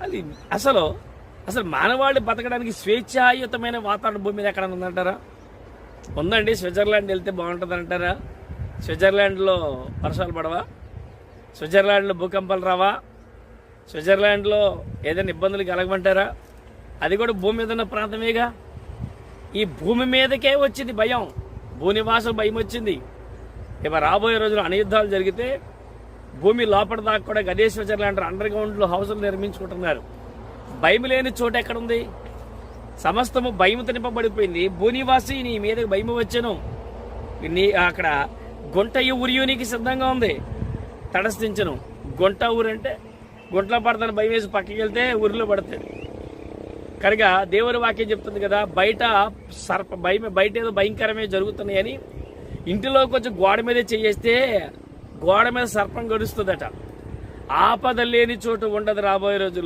అది అసలు అసలు మానవాళి బతకడానికి స్వేచ్ఛాయుతమైన వాతావరణం భూమి మీద ఎక్కడ ఉందంటారా? ఉందండి. స్విట్జర్లాండ్ వెళ్తే బాగుంటుంది అంటారా? స్విట్జర్లాండ్లో వర్షాలు పడవా? స్విట్జర్లాండ్లో భూకంపాలు రావా? స్విట్జర్లాండ్లో ఏదైనా ఇబ్బందులు కలగమంటారా? అది కూడా భూమి మీద ఉన్న ప్రాంతమేగా. ఈ భూమి మీదకే వచ్చింది భయం, భూనివాసం భయం వచ్చింది. ఇక రాబోయే రోజుల్లో అణయుద్ధాలు జరిగితే భూమి లోపల దాకా కూడా గదే స్విట్జర్లాండ్ అండర్ గ్రౌండ్లో హౌసులు నిర్మించుకుంటున్నారు. భయం లేని చోట ఎక్కడుంది? సమస్తము భయంతో నింపబడిపోయింది. భూనివాసి నీ మీదకి భయం వచ్చాను, నీ అక్కడ గుంట ఉరియునికి సిద్ధంగా ఉంది, తటస్థించను. గుంట ఊరు అంటే గుంటలో పడతాను భయం వేసి పక్కకి వెళ్తే ఊరిలో పడతాడు. కనుక దేవుని వాక్యం చెప్తుంది కదా, బయట బయట ఏదో భయంకరమే జరుగుతున్నాయని ఇంటిలో కొంచెం గోడ మీదే చేయేస్తే గోడ మీద సర్పం గడుస్తుందట. ఆపద లేని చోటు ఉండదు రాబోయే రోజుల్లో.